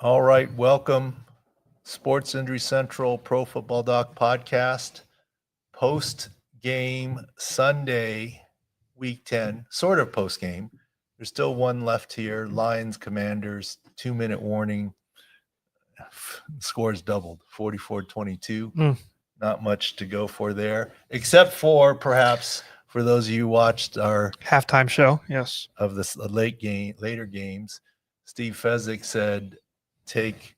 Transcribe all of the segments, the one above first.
All right, welcome. Sports Injury Central Pro Football Doc podcast. Post game Sunday, week 10, sort of post game. There's still one left here. Lions, Commanders, 2-minute warning. Scores doubled 44-22. Not much to go for there, except for perhaps for those of you who watched our halftime show, yes, of the later games. Steve Fezzik said, take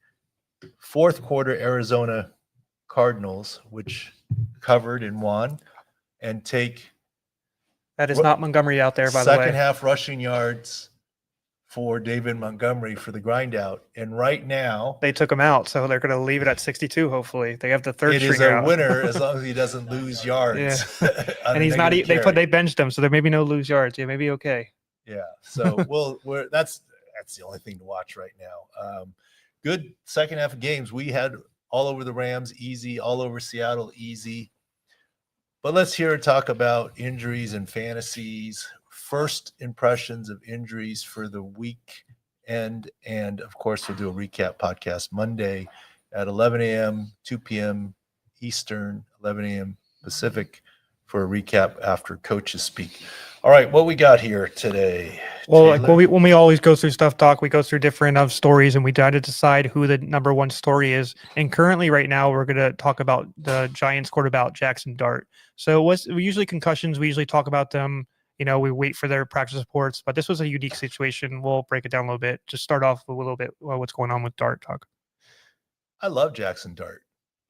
fourth quarter Arizona Cardinals, which covered and won, and take that is not Montgomery out there, by the way. Second half rushing yards for David Montgomery for the grind out. And right now they took him out, so they're going to leave it at 62. Hopefully, they have the third. It is a winner as long as he doesn't lose yards. Yeah. And he's not. They benched him, so there may be no lose yards. Yeah, maybe okay. Yeah. So that's the only thing to watch right now. Good second half of games. We had all over the Rams, easy, all over Seattle, easy. But let's talk about injuries and fantasies, first impressions of injuries for the week. And of course, we'll do a recap podcast Monday at 11 a.m., 2 p.m. Eastern, 11 a.m. Pacific for a recap after coaches speak. All right, what we got here today? Well, like when we always go through stuff, Doc, we go through different stories, and we try to decide who the number one story is. And currently, right now, we're going to talk about the Giants quarterback, Jaxson Dart. So we usually concussions, we usually talk about them. You know, we wait for their practice reports, but this was a unique situation. We'll break it down a little bit. Just start off with a little bit what's going on with Dart, Doc. I love Jaxson Dart.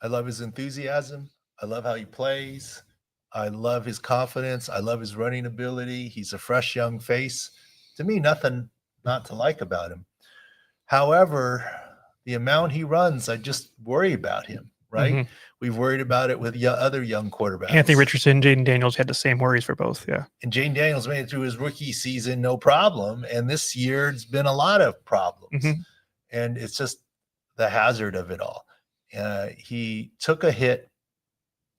I love his enthusiasm. I love how he plays. I love his confidence. I love his running ability. He's a fresh young face. To me, nothing not to like about him. However, the amount he runs, I just worry about him, right? Mm-hmm. We've worried about it with other young quarterbacks. Anthony Richardson, Jaden Daniels had the same worries for both, yeah. And Jaden Daniels made it through his rookie season, no problem. And this year, it's been a lot of problems. Mm-hmm. And it's just the hazard of it all. He took a hit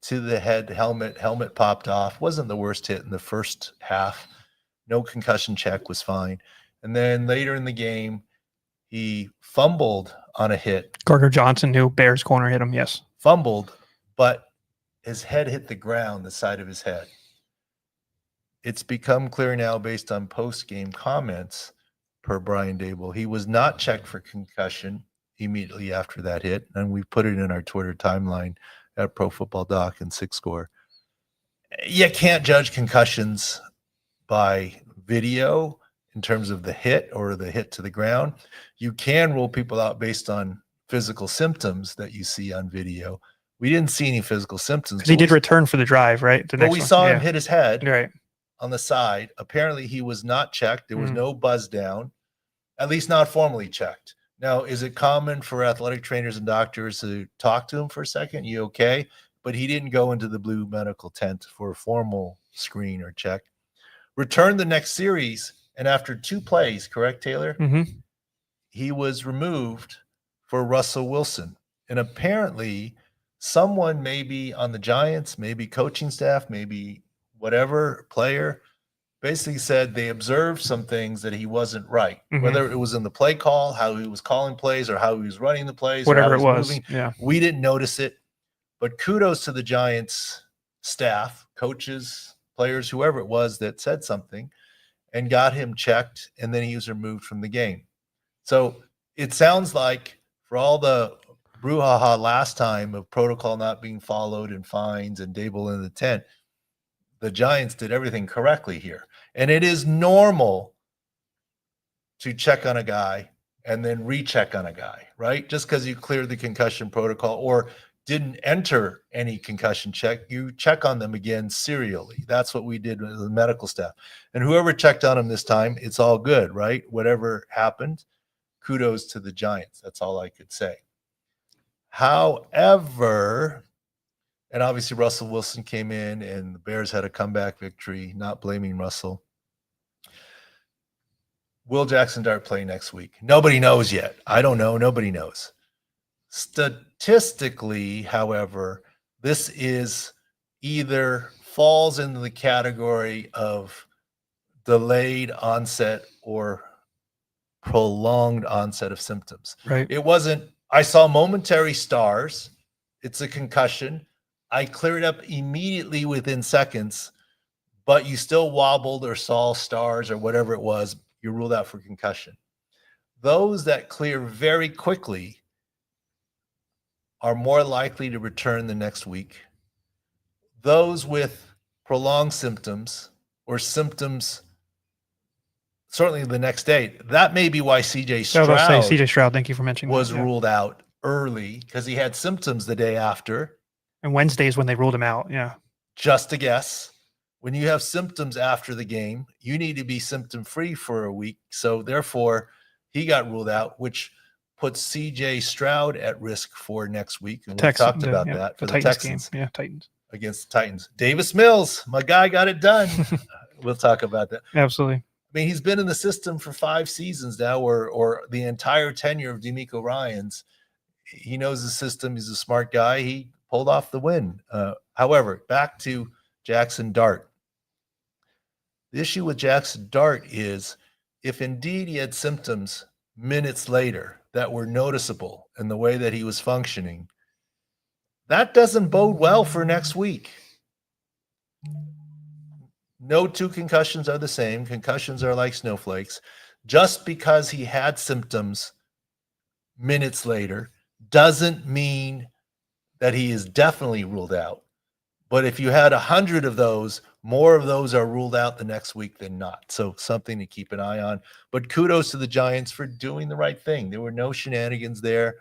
to the head, helmet popped off. Wasn't the worst hit in the first half. No concussion check, was fine. And then later in the game, he fumbled on a hit. Gardner Johnson, new Bears corner, hit him, yes. Fumbled, but his head hit the ground, the side of his head. It's become clear now based on post-game comments per Brian Dable. He was not checked for concussion immediately after that hit, and we put it in our Twitter timeline at Pro Football Doc and Six Score. You can't judge concussions by video in terms of the hit or the hit to the ground. You can rule people out based on physical symptoms that you see on video. We didn't see any physical symptoms. Because he did return for the drive, right? But we saw him hit his head right on the side. Apparently, he was not checked. There was no buzz down, at least not formally checked. Now, is it common for athletic trainers and doctors to talk to him for a second? You okay? But he didn't go into the blue medical tent for a formal screen or check. Returned the next series, and after 2 plays, correct, Taylor? Mm-hmm. He was removed for Russell Wilson. And apparently, someone maybe on the Giants, maybe coaching staff, maybe whatever player, basically said they observed some things that he wasn't right, whether it was in the play call, how he was calling plays, or how he was running the plays, whatever or how it was. Moving. Yeah, we didn't notice it, but kudos to the Giants staff, coaches, players, whoever it was that said something and got him checked, and then he was removed from the game. So it sounds like for all the brouhaha last time of protocol not being followed and fines and Dable in the tent, the Giants did everything correctly here. And it is normal to check on a guy and then recheck on a guy, right? Just because you cleared the concussion protocol or didn't enter any concussion check, you check on them again serially. That's what we did with the medical staff. And whoever checked on him this time, it's all good, right? Whatever happened, kudos to the Giants. That's all I could say. However, and obviously Russell Wilson came in and the Bears had a comeback victory, not blaming Russell. Will Jaxson Dart play next week? Nobody knows yet. I don't know. Nobody knows. Statistically, however, this is either falls into the category of delayed onset or prolonged onset of symptoms. Right. It wasn't, I saw momentary stars. It's a concussion. I cleared up immediately within seconds, but you still wobbled or saw stars or whatever it was. You're ruled out for concussion. Those that clear very quickly are more likely to return the next week. Those with prolonged symptoms or symptoms certainly the next day, that may be why CJ Stroud thank you for mentioning was that, yeah. ruled out early because he had symptoms the day after. And Wednesday is when they ruled him out. Yeah. Just a guess. When you have symptoms after the game, you need to be symptom free for a week. So therefore, he got ruled out, which puts CJ Stroud at risk for next week. And we talked about that for the Texans game. Yeah, Titans against the Titans. Davis Mills, my guy, got it done. We'll talk about that. Absolutely. I mean, he's been in the system for 5 seasons now, or the entire tenure of DeMeco Ryans. He knows the system. He's a smart guy. He pulled off the win. However, back to Jaxson Dart. The issue with Jaxson Dart is if indeed he had symptoms minutes later that were noticeable in the way that he was functioning, that doesn't bode well for next week. No 2 concussions are the same. Concussions are like snowflakes. Just because he had symptoms minutes later doesn't mean that he is definitely ruled out. But if you had 100 of those, more of those are ruled out the next week than not. So something to keep an eye on. But kudos to the Giants for doing the right thing. There were no shenanigans there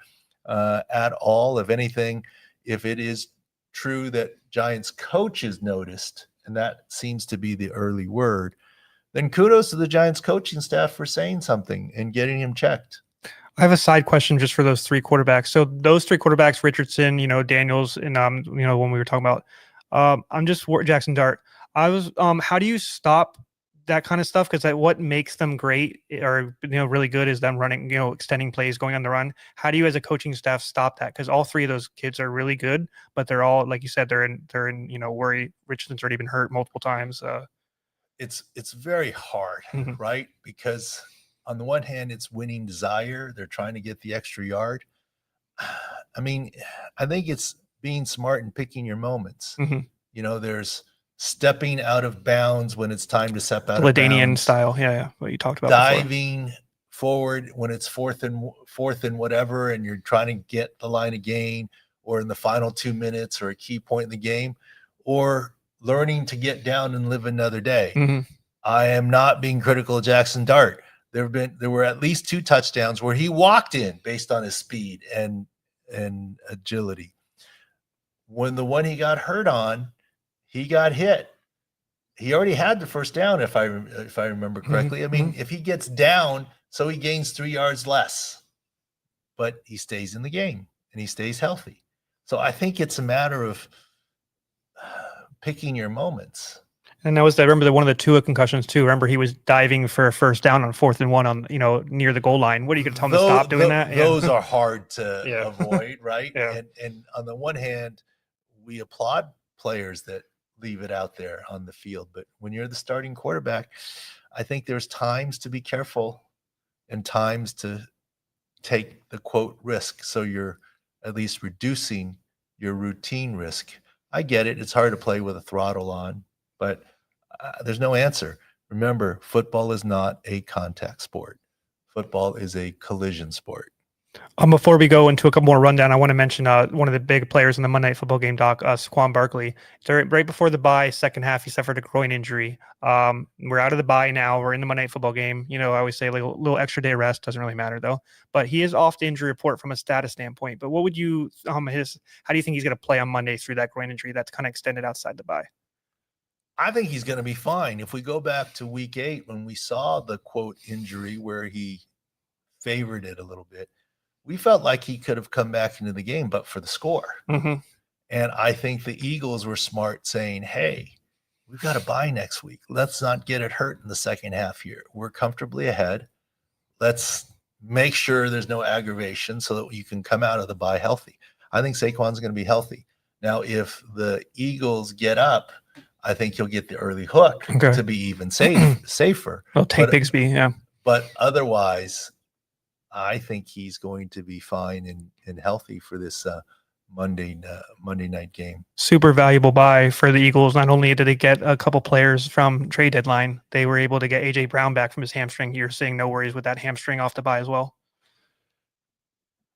at all. If anything, if it is true that Giants coaches noticed, and that seems to be the early word, then kudos to the Giants coaching staff for saying something and getting him checked. I have a side question just for those 3 quarterbacks. So those 3 quarterbacks, Richardson, Daniels, and when we were talking about, I'm just Jaxson Dart. I was, how do you stop that kind of stuff? Because what makes them great or really good is them running, extending plays, going on the run. How do you, as a coaching staff, stop that? Because all 3 of those kids are really good, but they're all, like you said, they're in worry. Richardson's already been hurt multiple times. It's very hard, right? Because on the one hand, it's winning desire. They're trying to get the extra yard. I mean, I think it's being smart and picking your moments. There's stepping out of bounds when it's time to step out of bounds. Style. Yeah. What you talked about. Diving forward when it's fourth and whatever, and you're trying to get the line of gain, or in the final 2 minutes or a key point in the game, or learning to get down and live another day. I am not being critical of Jaxson Dart. There were at least 2 touchdowns where he walked in based on his speed and agility. When the one he got hurt on, he got hit. He already had the first down, if I remember correctly. I mean, if he gets down, so he gains 3 yards less, but he stays in the game and he stays healthy. So I think it's a matter of picking your moments. And I remember one of the 2 concussions too. Remember, he was diving for a first down on 4th and 1 on near the goal line. What are you going to tell him to stop doing that? Those are hard to avoid, right? Yeah. And on the one hand, we applaud players that leave it out there on the field, but when you're the starting quarterback, I think there's times to be careful and times to take the quote risk. So you're at least reducing your routine risk. I get it. It's hard to play with a throttle on, but there's no answer. Remember, football is not a contact sport. Football is a collision sport. Before we go into a couple more rundown, I want to mention one of the big players in the Monday Night Football game, Doc, Saquon Barkley. Right before the bye, second half, he suffered a groin injury. We're out of the bye now. We're in the Monday Night Football game. I always say like a little extra day rest doesn't really matter though. But he is off the injury report from a status standpoint. But what would you how do you think he's going to play on Monday through that groin injury that's kind of extended outside the bye? I think he's going to be fine. If we go back to week 8 when we saw the quote injury where he favored it a little bit, we felt like he could have come back into the game, but for the score. And I think the Eagles were smart saying, hey, we've got a bye next week. Let's not get it hurt in the second half here. We're comfortably ahead. Let's make sure there's no aggravation so that you can come out of the bye healthy. I think Saquon's going to be healthy. Now, if the Eagles get up, I think he'll get the early hook to be even safer. Well, Tank Bigsby, yeah. But otherwise, I think he's going to be fine and healthy for this Monday night game. Super valuable buy for the Eagles. Not only did they get a couple players from trade deadline, they were able to get AJ Brown back from his hamstring. You're saying no worries with that hamstring off the buy as well?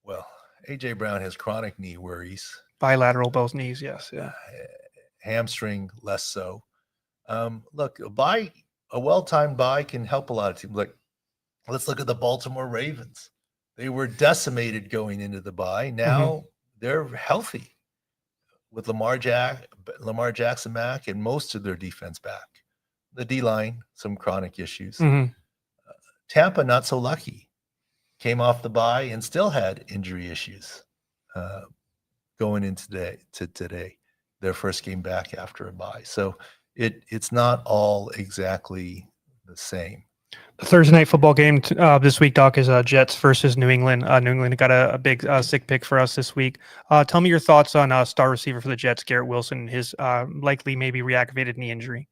Well, AJ Brown has chronic knee worries. Bilateral, both knees, yes. Yeah. Hamstring, less so. Look, a well-timed buy can help a lot of teams. Like, let's look at the Baltimore Ravens. They were decimated going into the bye. Now they're healthy with Lamar Jackson back and most of their defense back. The D-line, some chronic issues. Tampa, not so lucky. Came off the bye and still had injury issues going into today, their first game back after a bye. So it's not all exactly the same. The Thursday night football game this week, Doc, is Jets versus New England. New England got a big sick pick for us this week. Tell me your thoughts on star receiver for the Jets, Garrett Wilson, his likely maybe reactivated knee injury.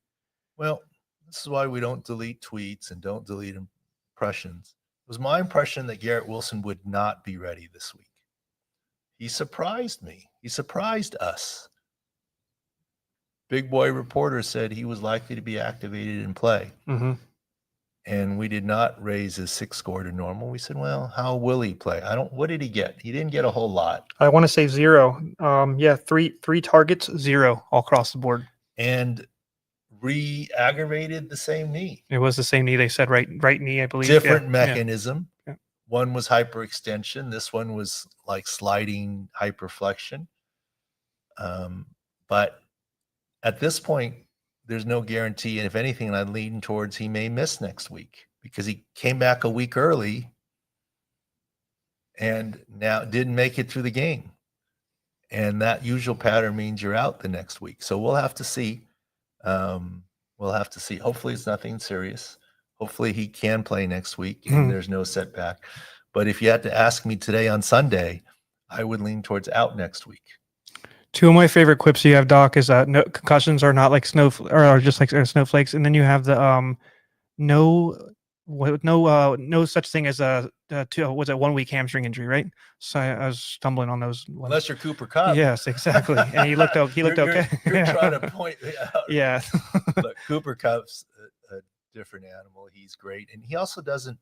Well, this is why we don't delete tweets and don't delete impressions. It was my impression that Garrett Wilson would not be ready this week. He surprised me. He surprised us. Big Boy Reporter said he was likely to be activated and play. And we did not raise his 6 score to normal. We said, well, how will he play? What did he get? He didn't get a whole lot. I want to say 0. Three targets, 0 all across the board. And re-aggravated the same knee. It was the same knee. They said right knee, I believe. Different mechanism. Yeah. One was hyperextension. This one was like sliding hyperflexion. But at this point, there's no guarantee. And if anything, I'd lean towards he may miss next week because he came back a week early and now didn't make it through the game. And that usual pattern means you're out the next week. So we'll have to see. Hopefully it's nothing serious. Hopefully he can play next week and there's no setback. But if you had to ask me today on Sunday, I would lean towards out next week. 2 of my favorite quips you have, Doc, is no concussions are not like or just like snowflakes, and then you have the no such thing as a 1 week hamstring injury, right? So I was stumbling on those ones. Unless you're Cooper Kupp. Yes, exactly. And he looked okay. You're trying to point out. Yeah. Look, Cooper Kupp's a different animal. He's great, and he also doesn't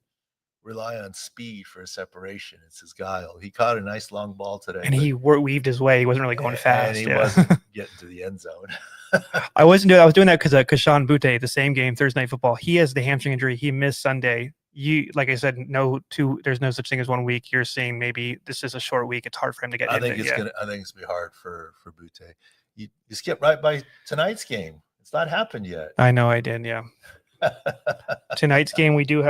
rely on speed for a separation. It's his guile. He caught a nice long ball today. And he weaved his way. He wasn't really going fast. And he wasn't getting to the end zone. I was doing that because Kashan Butte, the same game, Thursday Night Football, he has the hamstring injury. He missed Sunday. Like I said, there's no such thing as 1 week. You're saying maybe this is a short week. It's hard for him to get I think it's gonna be hard for Butte. You skip right by tonight's game. It's not happened yet. I know I did, yeah. Tonight's game, we did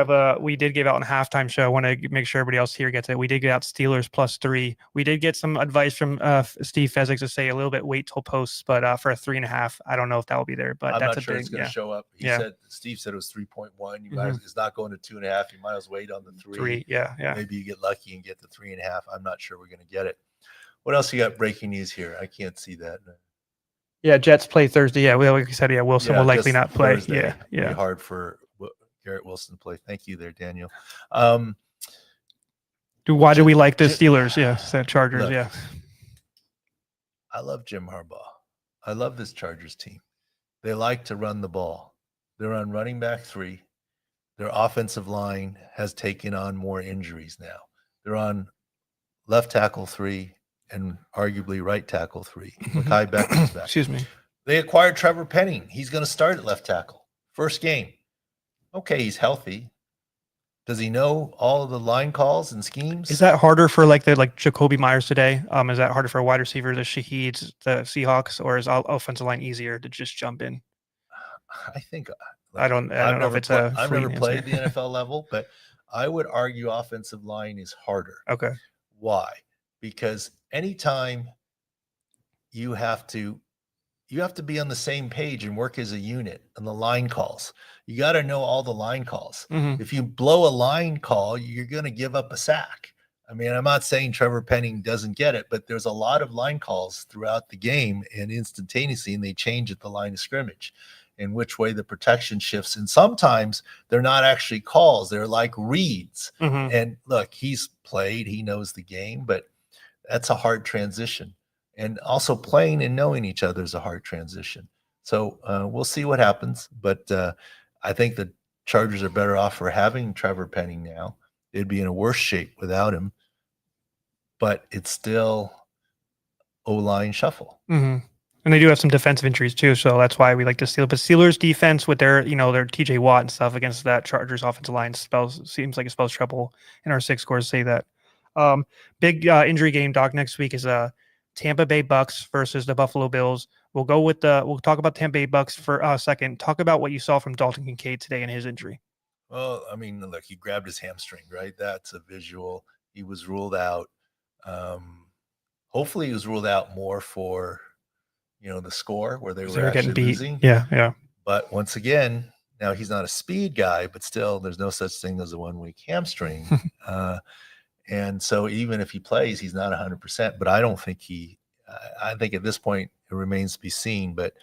give out a halftime show. I want to make sure everybody else here gets it. We did get out Steelers +3. We did get some advice from Steve Fezzik to say a little bit wait till posts, but for a 3.5, I don't know if that will be there. But I'm that's not sure it's going to show up. Steve said it was 3.1. You guys, it's not going to 2.5. You might as well wait on the 3. Yeah. Maybe you get lucky and get the 3.5. I'm not sure we're going to get it. What else you got breaking news here? I can't see that. Yeah, Jets play Thursday. Yeah, like you said, Wilson will likely not play. Thursday. Yeah. Be hard for Garrett Wilson to play. Thank you there, Daniel. Why do we like the Steelers? Chargers. Look, I love Jim Harbaugh. I love this Chargers team. They like to run the ball. They're on running back 3. Their offensive line has taken on more injuries now. They're on left tackle 3. And arguably right tackle 3. Mekhi Becton's back. Excuse me. They acquired Trevor Penning. He's going to start at left tackle. First game. Okay, he's healthy. Does he know all of the line calls and schemes? Is that harder for like Jacoby Myers today? Is that harder for a wide receiver, the Shaheeds, the Seahawks, or is offensive line easier to just jump in? I think I don't know if it's I've never played the NFL level, but I would argue offensive line is harder. Okay. Why? Because anytime you have to be on the same page and work as a unit on the line calls. You got to know all the line calls. If you blow a line call, you're going to give up a sack. I mean, I'm not saying Trevor Penning doesn't get it, but there's a lot of line calls throughout the game and instantaneously, and they change at the line of scrimmage. and which way the protection shifts. And sometimes they're not actually calls. They're like reads. Mhm. And look, he's played, he knows the game, but that's a hard transition. And also playing and knowing each other is a hard transition. So we'll see what happens. But I think the Chargers are better off for having Trevor Penning now. They'd be in a worse shape without him. But it's still O-line shuffle. Mhm. And they do have some defensive injuries too, so that's why we like the Steelers. But Steelers defense with their, their TJ Watt and stuff against that Chargers offensive line seems like it spells trouble, and our 6 scores say that. Big injury game, Doc, next week is Tampa Bay Bucks versus the Buffalo Bills. We'll talk about Tampa Bay Bucks for a second. Talk about what you saw from Dalton Kincaid today and his injury. Well, I mean, look, he grabbed his hamstring, right? That's a visual. He was ruled out. Hopefully he was ruled out more for, the score where they were actually losing. Yeah. But once again, now he's not a speed guy, but still there's no such thing as a 1-week hamstring. And so even if he plays, he's not 100%, but I don't think I think at this point it remains to be seen. But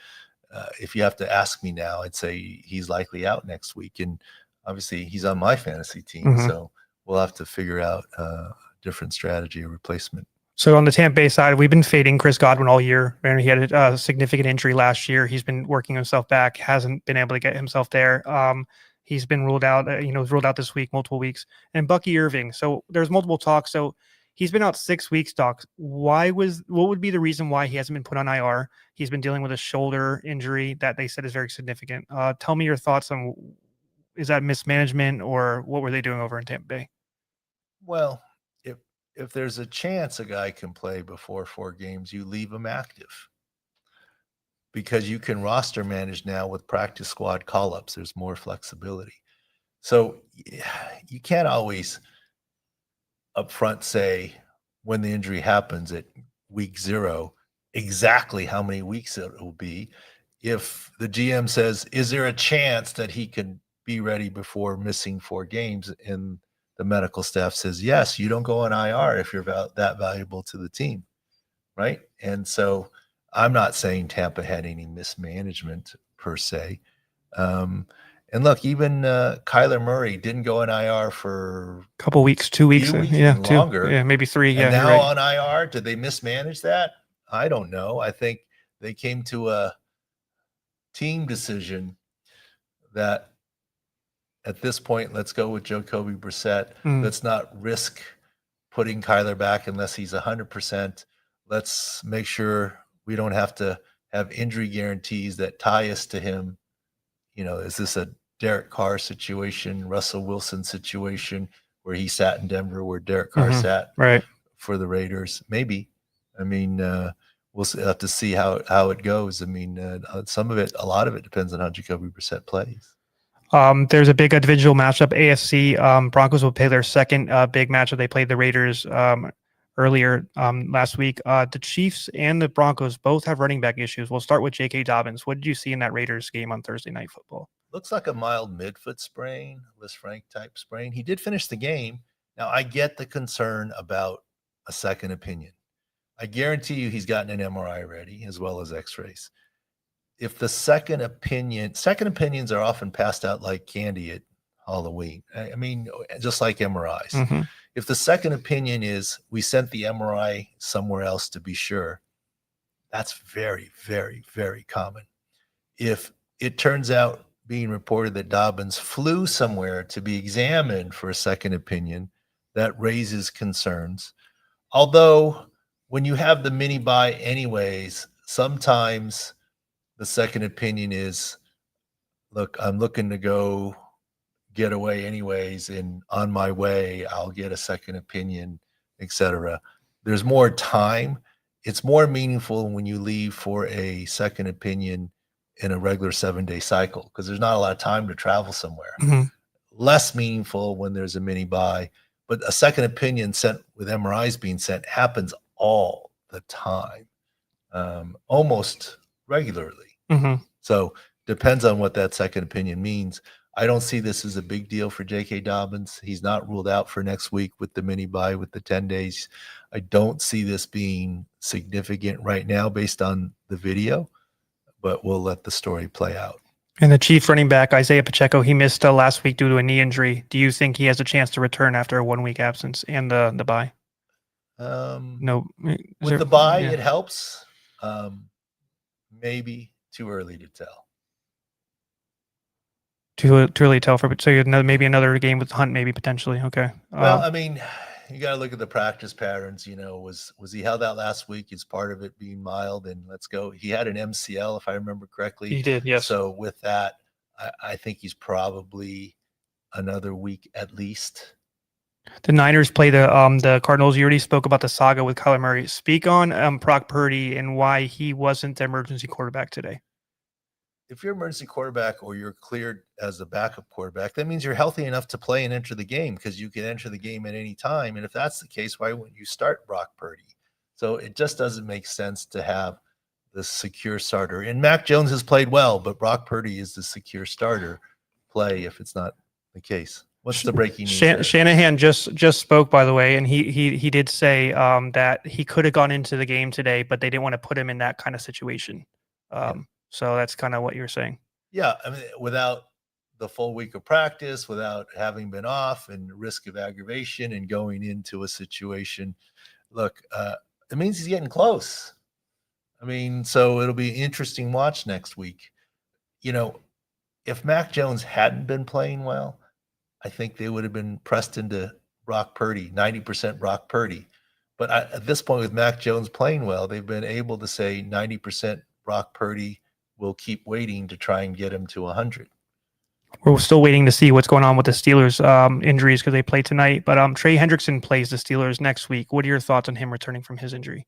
if you have to ask me now, I'd say he's likely out next week. And obviously he's on my fantasy team. So we'll have to figure out a different strategy or replacement. So on the Tampa Bay side, we've been fading Chris Godwin all year. And he had a significant injury last year. He's been working himself back, hasn't been able to get himself there. He's been ruled out, was ruled out this week, multiple weeks. And Bucky Irving. So there's multiple talks. So he's been out 6 weeks, Doc. What would be the reason why he hasn't been put on IR? He's been dealing with a shoulder injury that they said is very significant. Tell me your thoughts on, is that mismanagement or what were they doing over in Tampa Bay? Well, if there's a chance a guy can play before 4 games, you leave him active because you can roster manage now with practice squad call-ups. There's more flexibility. So you can't always upfront say when the injury happens at week 0 exactly how many weeks it will be. If the GM says, is there a chance that he can be ready before missing 4 games, and the medical staff says, yes, you don't go on IR if you're that valuable to the team, right? And so I'm not saying Tampa had any mismanagement per se. And look, even Kyler Murray didn't go on IR for a couple weeks, 2 weeks, longer. Yeah, maybe 3. And now on IR, did they mismanage that? I don't know. I think they came to a team decision that at this point, let's go with Jacoby Brissett. Let's not risk putting Kyler back unless he's 100%. Let's make sure we don't have to have injury guarantees that tie us to him. Is this a Derek Carr situation, Russell Wilson situation where he sat in Denver where Derek Carr sat for the Raiders? Maybe. I mean, we'll have to see how it goes. I mean, a lot of it depends on how Jacoby Brissett plays. There's a big divisional matchup. AFC Broncos will play their second big matchup. They played the Raiders earlier last week. The Chiefs and the Broncos both have running back issues. We'll start with J.K. Dobbins. What did you see in that Raiders game on Thursday Night Football? Looks like a mild midfoot sprain, Liz Frank type sprain. He did finish the game. Now, I get the concern about a second opinion. I guarantee you he's gotten an MRI ready as well as x-rays. If the second opinions are often passed out like candy at Halloween. I mean, just like MRIs. If the second opinion is we sent the MRI somewhere else to be sure, that's very, very, very common. If it turns out being reported that Dobbins flew somewhere to be examined for a second opinion, that raises concerns. Although when you have the mini bye anyways, sometimes the second opinion is, look, I'm looking to go get away anyways, and on my way, I'll get a second opinion, etc. There's more time. It's more meaningful when you leave for a second opinion in a regular 7-day cycle because there's not a lot of time to travel somewhere. Less meaningful when there's a mini bye, but a second opinion sent with MRIs being sent happens all the time, almost regularly. So depends on what that second opinion means. I don't see this as a big deal for J.K. Dobbins. He's not ruled out for next week with the mini bye with the 10 days. I don't see this being significant right now based on the video, but we'll let the story play out. And the Chiefs running back, Isiah Pacheco, he missed last week due to a knee injury. Do you think he has a chance to return after a 1 week absence and the bye? No. With the bye, it helps. Maybe too early to tell. Too early to tell for, so maybe another game with Hunt, maybe potentially. Okay. Well, I mean, you got to look at the practice patterns. Was he held out last week? Is part of it being mild? And let's go. He had an MCL, if I remember correctly. He did, yes. So with that, I think he's probably another week at least. The Niners play the Cardinals. You already spoke about the saga with Kyler Murray. Speak on Brock Purdy and why he wasn't the emergency quarterback today. If you're emergency quarterback or you're cleared as a backup quarterback, that means you're healthy enough to play and enter the game, because you can enter the game at any time. And if that's the case, why wouldn't you start Brock Purdy? So it just doesn't make sense to have the secure starter. And Mac Jones has played well, but Brock Purdy is the secure starter play if it's not the case. What's the breaking news? Shanahan just spoke, by the way, and he did say that he could have gone into the game today, but they didn't want to put him in that kind of situation. So that's kind of what you're saying. Yeah, I mean, without the full week of practice, without having been off and risk of aggravation and going into a situation, look, it means he's getting close. I mean, so it'll be an interesting watch next week. If Mac Jones hadn't been playing well, I think they would have been pressed into Brock Purdy, 90% Brock Purdy. But at this point, with Mac Jones playing well, they've been able to say 90% Brock Purdy. We'll keep waiting to try and get him to 100. We're still waiting to see what's going on with the Steelers injuries, because they play tonight. But Trey Hendrickson plays the Steelers next week. What are your thoughts on him returning from his injury?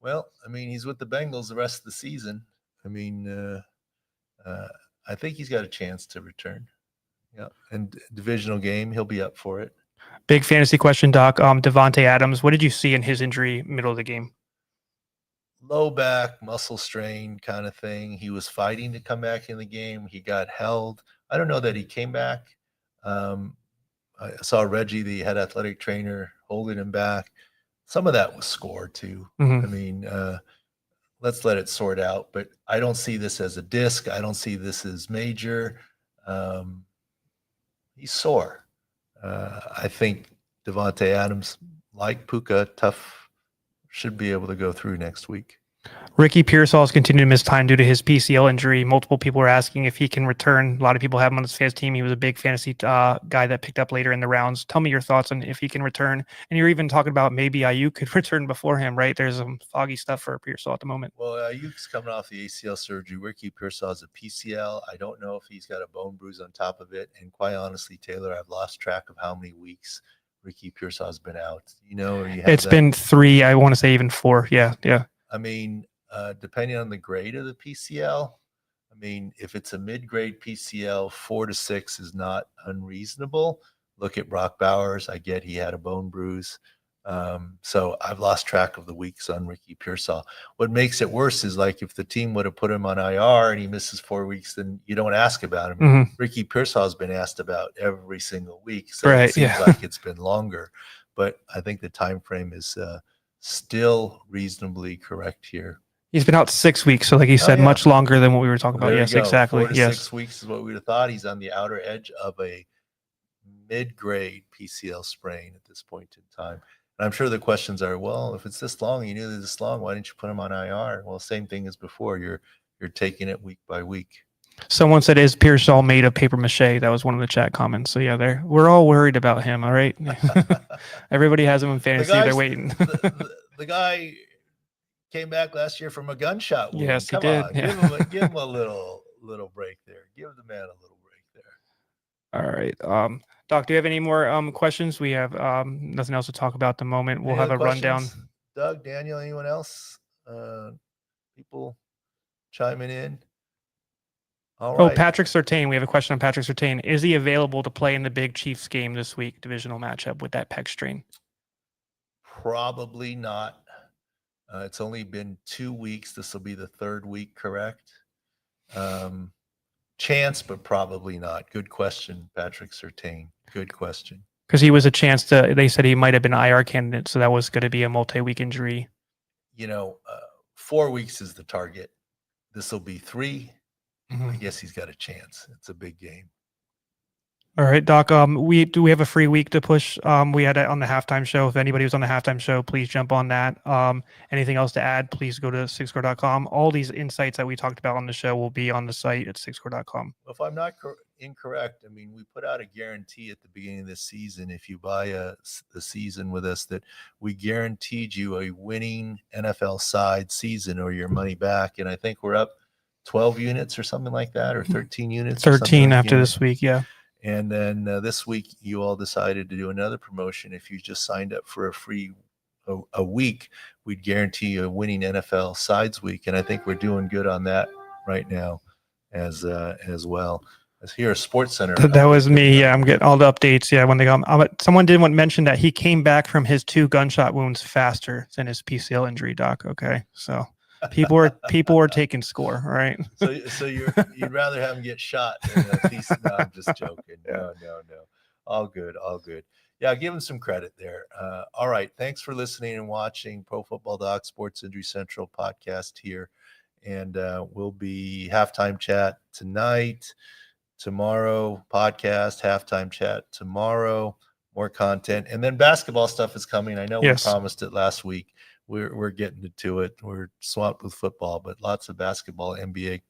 Well, I mean, he's with the Bengals the rest of the season. I mean, I think he's got a chance to return. Yeah, and divisional game, he'll be up for it. Big fantasy question, Doc. Davante Adams, what did you see in his injury middle of the game? Low back, muscle strain kind of thing. He was fighting to come back in the game. He got held. I don't know that he came back. I saw Reggie, the head athletic trainer, holding him back. Some of that was scored too. I mean, let's let it sort out. But I don't see this as a disc. I don't see this as major. He's sore. I think Davante Adams, like Puka, tough, should be able to go through next week. Ricky Pearsall has continued to miss time due to his PCL injury. Multiple people are asking if he can return. A lot of people have him on this fantasy team. He was a big fantasy guy that picked up later in the rounds. Tell me your thoughts on if he can return. And you're even talking about maybe Ayuk could return before him, right? There's some foggy stuff for Pearsall at the moment. Well, Ayuk's coming off the ACL surgery. Ricky Pearsall has a PCL. I don't know if he's got a bone bruise on top of it. And quite honestly, Taylor, I've lost track of how many weeks Ricky Pearsall has been out. It's been 3. I want to say even 4. Yeah. I mean, depending on the grade of the PCL, I mean, if it's a mid-grade PCL, 4 to 6 is not unreasonable. Look at Brock Bowers. I get he had a bone bruise. So I've lost track of the weeks on Ricky Pearsall. What makes it worse is, like, if the team would have put him on IR and he misses 4 weeks, then you don't ask about him. Ricky Pearsall has been asked about every single week. So it seems like it's been longer. But I think the time frame is still reasonably correct here. He's been out 6 weeks, so like you said, much longer than what we were talking about. Yes, exactly. 4 to 6 weeks is what we would have thought. He's on the outer edge of a mid-grade PCL sprain at this point in time. And I'm sure the questions are, well, if it's this long, you knew it was this long, why didn't you put him on IR? Well, same thing as before. You're taking it week by week. Someone said, is Pearsall made of paper mache? That was one of the chat comments. So yeah, we're all worried about him. All right. Everybody has him in fantasy. They're waiting. the guy came back last year from a gunshot wound. Yes, Come he did. on, Yeah. give him a little break there. Give the man a little break there. All right. Doc, do you have any more questions? We have nothing else to talk about at the moment. We'll have a rundown. Doug, Daniel, anyone else? People chiming in? All right. Patrick Surtain. We have a question on Patrick Surtain. Is he available to play in the big Chiefs game this week, divisional matchup with that pec strain? Probably not. It's only been 2 weeks. This will be the 3rd week, correct? Chance, but probably not. Good question, Patrick Surtain. Good question. Because he was a chance they said he might have been an IR candidate, so that was going to be a multi-week injury. 4 weeks is the target. This will be 3. I guess he's got a chance. It's a big game. All right, Doc. We have a free week to push. We had it on the halftime show. If anybody was on the halftime show, please jump on that. Anything else to add, please go to sixscore.com. All these insights that we talked about on the show will be on the site at sixscore.com. If I'm not incorrect, I mean, we put out a guarantee at the beginning of this season. If you buy the season with us, that we guaranteed you a winning NFL side season or your money back. And I think we're up 12 units or something like that, or 13 units. 13 after this week, yeah. And then this week, you all decided to do another promotion. If you just signed up for a week, we'd guarantee you a winning NFL sides week. And I think we're doing good on that right now as well. As here, Sports Center. That was me. Yeah, I'm getting all the updates. Yeah, when they come. Someone did want to mention that he came back from his 2 gunshot wounds faster than his PCL injury, Doc. Okay, so people are taking score, right? So you'd rather have him get shot than a piece. No, I'm just joking. No. All good. Yeah, give him some credit there. All right. Thanks for listening and watching Pro Football Doc Sports Injury Central podcast here. And we'll be halftime chat tonight, tomorrow, podcast, halftime chat tomorrow, more content. And then basketball stuff is coming. I know we promised it last week. We're getting to it. We're swamped with football, but lots of basketball, NBA,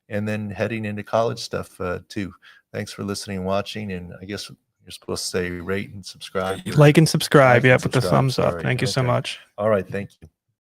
and then heading into college stuff too. Thanks for listening and watching. And I guess you're supposed to say rate and subscribe. Like and subscribe. Yeah, put the thumbs up. Thank you so much. All right. Thank you.